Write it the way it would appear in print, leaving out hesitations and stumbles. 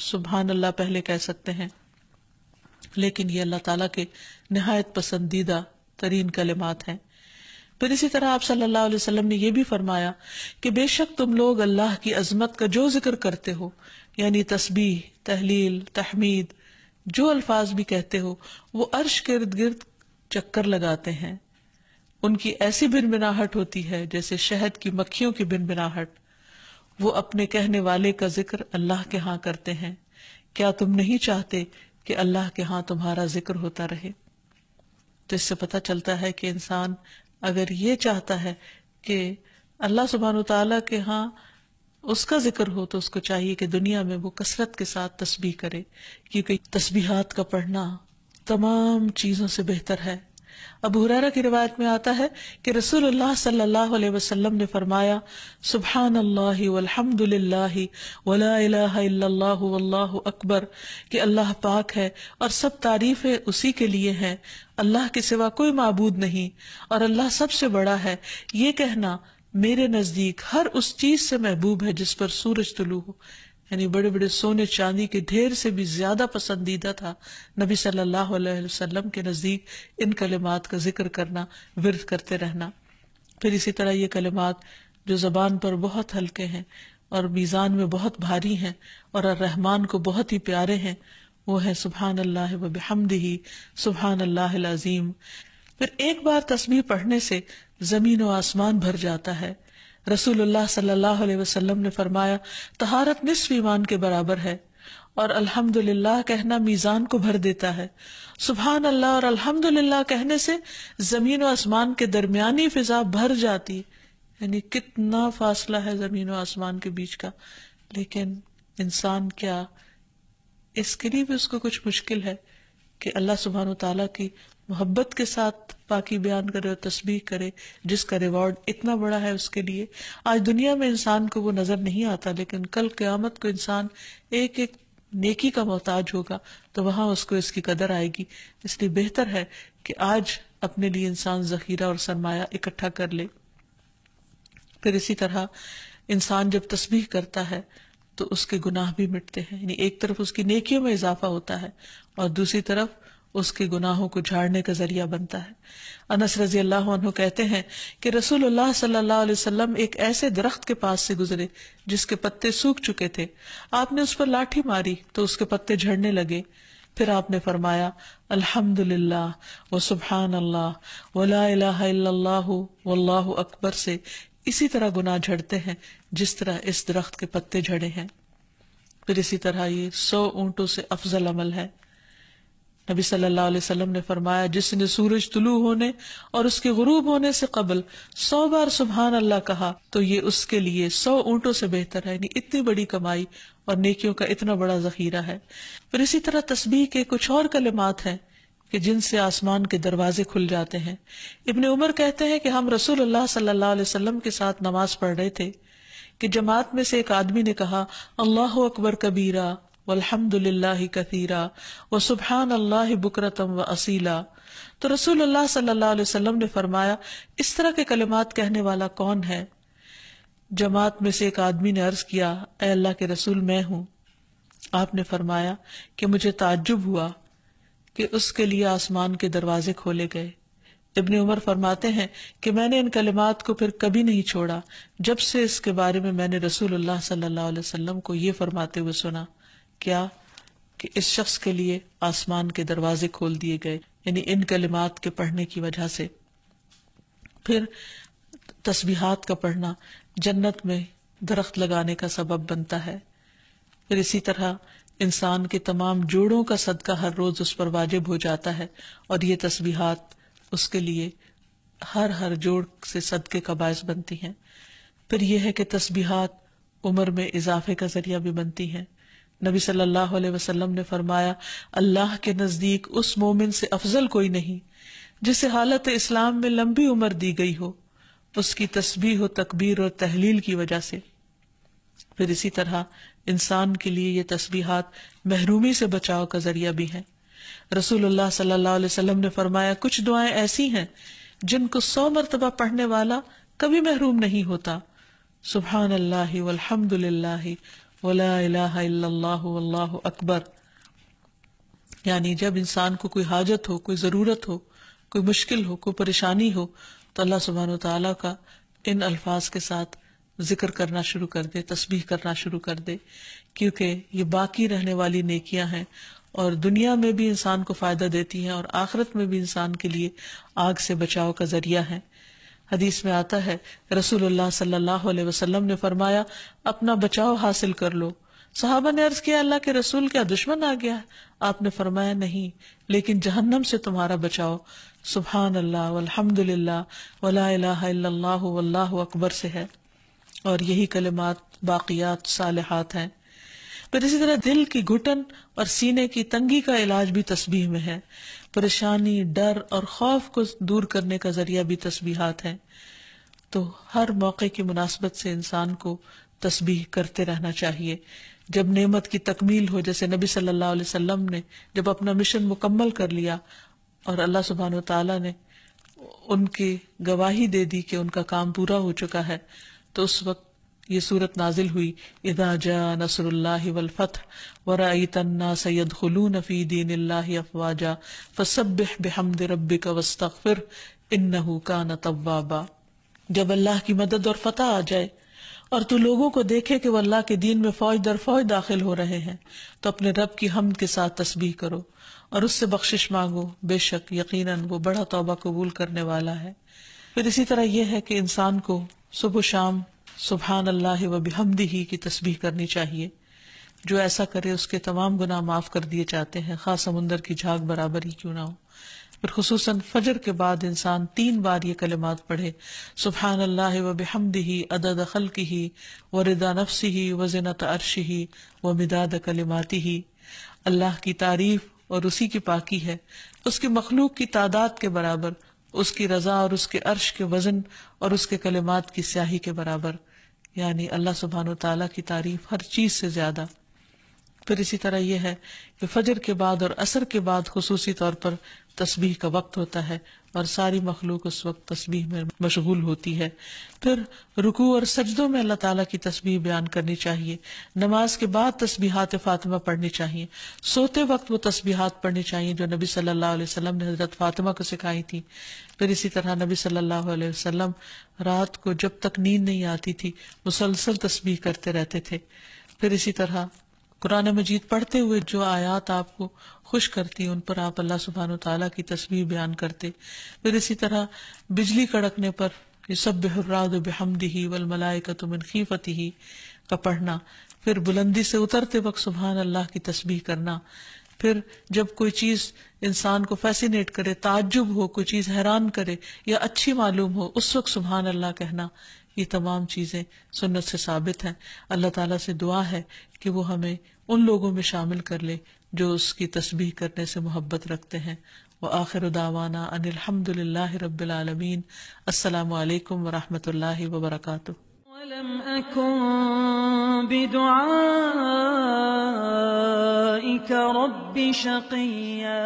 سبحان اللہ پہلے کہہ سکتے ہیں، لیکن یہ اللہ تعالیٰ کے نہایت پسندیدہ ترین کلمات ہیں۔ پھر اسی طرح آپ صلی اللہ علیہ وسلم نے یہ بھی فرمایا کہ بے شک تم لوگ اللہ کی عظمت کا جو ذکر کرتے ہو، یعنی تسبیح، تحلیل، تحمید، جو الفاظ بھی کہتے ہو، وہ عرش کے ارد گرد چکر لگاتے ہیں، ان کی ایسی بنبناہٹ ہوتی ہے جیسے شہد کی مکھیوں کی بنبناہٹ۔ وہ اپنے کہنے والے کا ذکر اللہ کے ہاں کرتے ہیں، کیا تم نہیں چاہتے کہ اللہ کے ہاں تمہارا ذکر ہوتا رہے؟ تو اس سے پتہ چلتا ہے کہ انسان اگر یہ چاہتا ہے کہ اللہ سبحانہ وتعالیٰ کے ہاں اس کا ذکر ہو، تو اس کو چاہیے کہ دنیا میں وہ کثرت کے ساتھ تسبیح کرے، کیونکہ تسبیحات کا پڑھنا تمام چیزوں سے بہتر ہے۔ ابو ہریرہ کی روایت میں آتا ہے کہ رسول اللہ صلی اللہ علیہ وسلم نے فرمایا، سبحان اللہ والحمد للہ ولا الہ الا اللہ واللہ اکبر، کہ اللہ پاک ہے اور سب تعریفیں اسی کے لیے ہیں، اللہ کے سوا کوئی معبود نہیں اور اللہ سب سے بڑا ہے۔ یہ کہنا میرے نزدیک ہر اس چیز سے محبوب ہے جس پر سورج طلوع ہو، یعنی بڑے بڑے سونے چاندی کے ڈھیر سے بھی زیادہ پسندیدہ تھا نبی صلی اللہ علیہ وسلم کے نزدیک ان کلمات کا ذکر کرنا، ورد کرتے رہنا۔ پھر اسی طرح یہ کلمات جو زبان پر بہت ہلکے ہیں اور میزان میں بہت بھاری ہیں اور الرحمن کو بہت ہی پیارے ہیں، وہ ہے سبحان اللہ و بحمدہ، سبحان اللہ العظیم۔ پھر ایک بار تسبیح پڑھنے سے زمین و آسمان بھر جاتا ہے۔ رسول اللہ صلی اللہ علیہ وسلم نے فرمایا، طہارت نصف ایمان کے برابر ہے، اور الحمدللہ کہنا میزان کو بھر دیتا ہے۔ سبحان اللہ اور الحمدللہ کہنے سے زمین و آسمان کے درمیانی فضا بھر جاتی، یعنی کتنا فاصلہ ہے زمین و آسمان کے بیچ کا، لیکن انسان کیا اس کے لیے بھی اس کو کچھ مشکل ہے کہ اللہ سبحانہ وتعالیٰ کی محبت کے ساتھ پاکی بیان کرے اور تسبیح کرے، جس کا ریوارڈ اتنا بڑا ہے اس کے لیے۔ آج دنیا میں انسان کو وہ نظر نہیں آتا، لیکن کل قیامت کو انسان ایک ایک نیکی کا محتاج ہوگا، تو وہاں اس کو اس کی قدر آئے گی۔ اس لیے بہتر ہے کہ آج اپنے لیے انسان ذخیرہ اور سرمایہ اکٹھا کر لے۔ پھر اسی طرح انسان جب تسبیح کرتا ہے تو اس کے گناہ بھی مٹتے ہیں، یعنی ایک طرف اس کی نیکیوں میں اضافہ ہوتا ہے اور دوسری طرف اس کے گناہوں کو جھاڑنے کا ذریعہ بنتا ہے۔ انس رضی اللہ عنہ کہتے ہیں کہ رسول اللہ صلی اللہ علیہ وسلم ایک ایسے درخت کے پاس سے گزرے جس کے پتے سوکھ چکے تھے، آپ نے اس پر لاٹھی ماری تو اس کے پتے جھڑنے لگے، پھر آپ نے فرمایا، الحمدللہ وسبحان اللہ ولا الہ الا اللہ واللہ اکبر سے اسی طرح گناہ جھڑتے ہیں جس طرح اس درخت کے پتے جھڑے ہیں۔ پھر اسی طرح یہ 100 اونٹوں سے افضل عمل ہے۔ نبی صلی اللہ علیہ وسلم نے فرمایا، جس نے سورج طلوع ہونے اور اس کے غروب ہونے سے قبل 100 بار سبحان اللہ کہا تو یہ اس کے لیے 100 اونٹوں سے بہتر ہے، یعنی اتنی بڑی کمائی اور نیکیوں کا اتنا بڑا ذخیرہ ہے۔ پھر اسی طرح تسبیح کے کچھ اور کلمات ہیں کہ جن سے آسمان کے دروازے کھل جاتے ہیں۔ ابن عمر کہتے ہیں کہ ہم رسول اللہ صلی اللہ علیہ وسلم کے ساتھ نماز پڑھ رہے تھے کہ جماعت میں سے ایک آدمی نے کہا، اللہ اکبر کبیرہ والحمد للہ کثیرا وسبحان اللہ بکرۃ واصیلا، تو رسول اللہ صلی اللہ علیہ وسلم نے فرمایا، اس طرح کے کلمات کہنے والا کون ہے؟ جماعت میں سے ایک آدمی نے عرض کیا، اے اللہ کے رسول، میں ہوں۔ آپ نے فرمایا کہ مجھے تعجب ہوا کہ اس کے لیے آسمان کے دروازے کھولے گئے۔ ابن عمر فرماتے ہیں کہ میں نے ان کلمات کو پھر کبھی نہیں چھوڑا جب سے اس کے بارے میں نے رسول اللہ صلی اللہ علیہ وسلم کو یہ فرماتے ہوئے سنا، کیا کہ اس شخص کے لیے آسمان کے دروازے کھول دیے گئے، یعنی ان کلمات کے پڑھنے کی وجہ سے۔ پھر تسبیحات کا پڑھنا جنت میں درخت لگانے کا سبب بنتا ہے۔ پھر اسی طرح انسان کے تمام جوڑوں کا صدقہ ہر روز اس پر واجب ہو جاتا ہے، اور یہ تسبیحات اس کے لیے ہر جوڑ سے صدقے کا باعث بنتی ہیں۔ پھر یہ ہے کہ تسبیحات عمر میں اضافے کا ذریعہ بھی بنتی ہیں۔ نبی صلی اللہ علیہ وسلم نے فرمایا، اللہ کے نزدیک اس مومن سے افضل کوئی نہیں جسے حالت اسلام میں لمبی عمر دی گئی ہو اس کی تسبیح و تکبیر اور تحلیل کی وجہ سے۔ پھر اسی طرح انسان کے لیے یہ تسبیحات محرومی سے بچاؤ کا ذریعہ بھی ہیں۔ رسول اللہ صلی اللہ علیہ وسلم نے فرمایا، کچھ دعائیں ایسی ہیں جن کو 100 مرتبہ پڑھنے والا کبھی محروم نہیں ہوتا۔ سبحان اللہ والحمد للہ ولا الہ الا اللہ واللہ اکبر. یعنی جب انسان کو کوئی حاجت ہو، کوئی ضرورت ہو، کوئی مشکل ہو، کوئی پریشانی ہو، تو اللہ سبحانہ وتعالیٰ کا ان الفاظ کے ساتھ ذکر کرنا شروع کر دے، تسبیح کرنا شروع کر دے، کیونکہ یہ باقی رہنے والی نیکیاں ہیں اور دنیا میں بھی انسان کو فائدہ دیتی ہیں اور آخرت میں بھی انسان کے لیے آگ سے بچاؤ کا ذریعہ ہیں. حدیث میں آتا ہے رسول اللہ صلی اللہ علیہ وسلم نے فرمایا اپنا بچاؤ حاصل کر لو. صحابہ نے عرض کیا اللہ کے رسول کیا دشمن آ گیا ہے؟ آپ نے فرمایا نہیں، لیکن جہنم سے تمہارا بچاؤ سبحان اللہ والحمد للہ ولا الہ الا اللہ واللہ اکبر سے ہے، اور یہی کلمات باقیات صالحات ہیں. پھر اسی طرح دل کی گھٹن اور سینے کی تنگی کا علاج بھی تسبیح میں ہے. پریشانی، ڈر اور خوف کو دور کرنے کا ذریعہ بھی تسبیحات ہیں. تو ہر موقع کی مناسبت سے انسان کو تسبیح کرتے رہنا چاہیے. جب نعمت کی تکمیل ہو، جیسے نبی صلی اللہ علیہ وسلم نے جب اپنا مشن مکمل کر لیا اور اللہ سبحانہ وتعالیٰ نے ان کی گواہی دے دی کہ ان کا کام پورا ہو چکا ہے، تو اس وقت یہ صورت نازل ہوئی اذا جاء نصر اللہ والفتح ورأیت الناس يدخلون فی دین اللہ افواجا فسبح بحمد ربک واستغفر انہ کان توابا. جب اللہ کی مدد اور فتح آ جائے اور تو لوگوں کو دیکھے کہ وہ اللہ کے دین میں فوج در فوج داخل ہو رہے ہیں، تو اپنے رب کی حمد کے ساتھ تسبیح کرو اور اس سے بخشش مانگو، بے شک یقیناً وہ بڑا توبہ قبول کرنے والا ہے. پھر اسی طرح یہ ہے کہ انسان کو صبح و شام سبحان اللہ و بحمدہ کی تسبیح کرنی چاہیے. جو ایسا کرے اس کے تمام گناہ معاف کر دیے جاتے ہیں، خاص سمندر کی جھاگ برابر ہی کیوں نہ ہو. پھر خصوصاً فجر کے بعد انسان 3 بار یہ کلمات پڑھے سبحان اللہ و بحمدہ عدد خلقہ ورضا نفسہ وزنۃ عرشہ ومداد کلماتہ. اللہ کی تعریف اور اسی کی پاکی ہے، اس کی مخلوق کی تعداد کے برابر، اس کی رضا اور اس کے عرش کے وزن اور اس کے کلمات کی سیاہی کے برابر. یعنی اللہ سبحانہ وتعالیٰ کی تعریف ہر چیز سے زیادہ. پھر اسی طرح یہ ہے کہ فجر کے بعد اور عصر کے بعد خصوصی طور پر تسبیح کا وقت ہوتا ہے اور ساری مخلوق اس وقت تسبیح میں مشغول ہوتی ہے. پھر رکوع اور سجدوں میں اللہ تعالیٰ کی تسبیح بیان کرنی چاہیے. نماز کے بعد تسبیحات فاطمہ پڑھنی چاہیے. سوتے وقت وہ تسبیحات پڑھنی چاہیے جو نبی صلی اللہ علیہ وسلم نے حضرت فاطمہ کو سکھائی تھی. پھر اسی طرح نبی صلی اللہ علیہ وسلم رات کو جب تک نیند نہیں آتی تھی مسلسل تسبیح کرتے رہتے تھے. پھر اسی طرح قرآن مجید پڑھتے ہوئے جو آیات آپ کو خوش کرتی ان پر آپ اللہ سبحانہ وتعالیٰ کی تسبیح بیان کرتے. پھر اسی طرح بجلی کڑکنے پر یسبح الرعد بحمدہ والملائکۃ من خیفتہ کا پڑھنا. پھر بلندی سے اترتے وقت سبحان اللہ کی تسبیح کرنا. پھر جب کوئی چیز انسان کو فیسینیٹ کرے، تعجب ہو، کوئی چیز حیران کرے یا اچھی معلوم ہو، اس وقت سبحان اللہ کہنا. یہ تمام چیزیں سنت سے ثابت ہیں. اللہ تعالیٰ سے دعا ہے کہ وہ ہمیں ان لوگوں میں شامل کر لے جو اس کی تسبیح کرنے سے محبت رکھتے ہیں. وآخر دعوانا ان الحمد للہ رب العالمین. السلام علیکم ورحمۃ اللہ وبرکاتہ. ولم أكن بدعائك رب شقيا